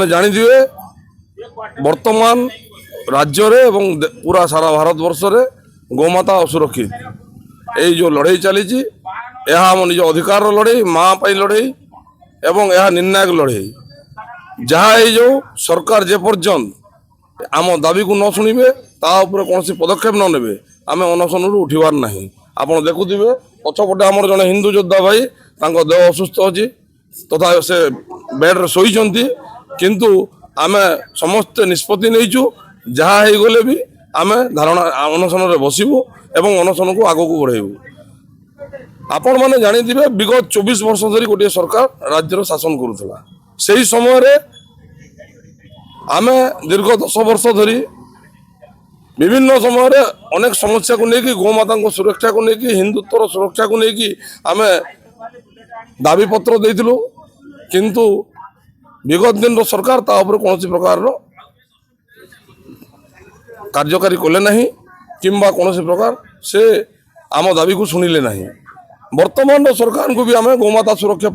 आपने जानिथिबे वर्तमान राज्य रे एवं पूरा सारा भारत वर्ष रे गोमाता असुरक्षित यही जो लड़ाई चली यह आम निज अधिकार लड़ाई माँ पाई लड़ाई एवं यह निर्णायक लड़ाई जहाँ ये जो सरकार जे पर्यंत आम दाबी को न शुणिबे तापर कौन पदक्षेप न नेबे आम अनशन उठिबार नहीं। आपड़ देखुवे पछपटे आमर जड़े हिंदू योद्धा भाई देह असुस्थ अच्छी तथा से बेड्रे शोचती किंतु आम समस्ते निष्पत्ति नहींचु जहाँ हो गले भी आम धारणा अनशन बसबू एवं अनशन को आग को बढ़ेबू। आपण मैंने जानिथिबे विगत 24 वर्ष धरी गोटे सरकार राज्यर शासन करुला से ही समय आम दीर्घ 10 वर्ष धरी विभिन्न समय अनेक समस्या को लेकिन गोमाता सुरक्षा को लेकिन हिंदुत्वर सुरक्षा को लेकिन आम दाबी पत्र देइथिलु किंतु विगत दिन सरकार तापर कौन प्रकार कार्यकारी कले नहीं किंबा कौन प्रकार से आम दाबी को शुणिले नहीं। वर्तमान सरकार को भी आम गोमाता सुरक्षा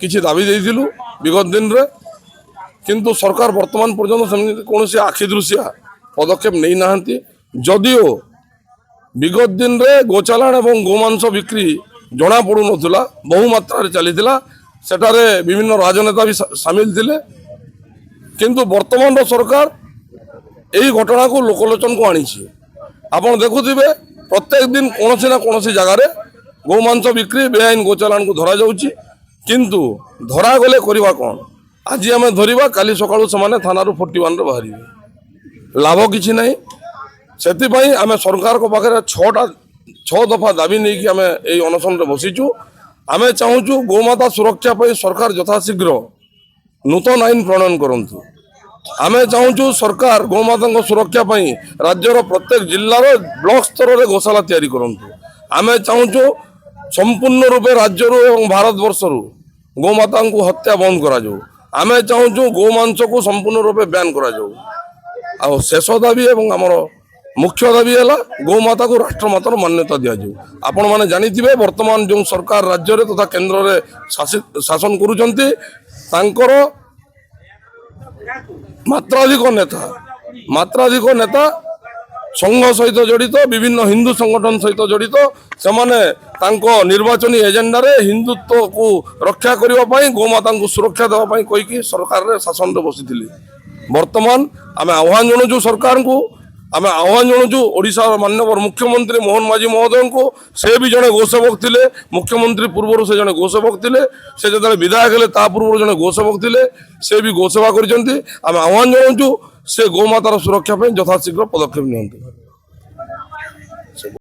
किसी दाबी देइथिलु विगत दिन रे किंतु सरकार वर्तमान पर्यंत कौन आखिदृशिया पदक्षेप नहीं नाहंती जदिओ विगत दिन रे गोचालाण एवं गोमांस बिक्री जना पड़ू नथिला बहु मात्रा चलीथिला सेठारे विभिन्न राजनेता भी सामिल थिले किंतु वर्तमान सरकार यही घटना को लोकलोचन को आनी आपन देखुथिबे प्रत्येक दिन कौन ना कौन जगार गोमांस बिक्री बेआईन गोचालाण को धरा जाउची किंतु धरा गले करवा कौन आज आम धरवा काली सकाळु समाने थाना 41 रे बाहरिबे लाभ किछि नहीं से आम सरकार को पाखे 6 दफा दाबी नहीं कि आम ये अनशन बसीचु आम चाहूँ गोमाता सुरक्षा पर सरकार यथाशीघ्र नूतन आईन प्रणयन करंतु आम चाहूँ सरकार गोमाता सुरक्षा पर राज्यर प्रत्येक जिलार ब्लॉक स्तर में गोशाला तैयारी करंतु आम चाहूँ संपूर्ण रूपे राज्य एवं भारत वर्षर गोमाता को हत्या बंद करा जाऊ आम चाहूँ गोमांस को संपूर्ण रूपे बैन करा जाऊ आ शेष दाबी एवं आमर मुख्य दाबी है गोमाता को राष्ट्रमातार मान्यता दि जाऊ। आपण मैंने जानिथिबे वर्तमान जो सरकार राज्य रे तथा केंद्र रे शासन करुचंती तांकर मात्राधिक नेता संघ सहित जड़ित विभिन्न हिंदू संगठन सहित जड़ित से माने निर्वाचनी एजेंडा रे हिंदुत्व को रक्षा करने गोमाता को सुरक्षा देवाई कहीकि सरकार रे शासन रे बसी वर्तमान आम आह्वान जनाऊँ सरकार को आम आह्वान जनाऊँ ओडिशा माननीय मुख्यमंत्री मोहन माझी महोदय को से भी जड़े गोसेवक थे मुख्यमंत्री पूर्व से जड़े गोसेवक थे से जो विधायक हेले ता पूर्व जड़े गोसेवक थे से भी गोसेवा कर आम आह्वान जनाऊँ से गोमातार सुरक्षा यथाशीघ्र पदक्षेप नियंतु।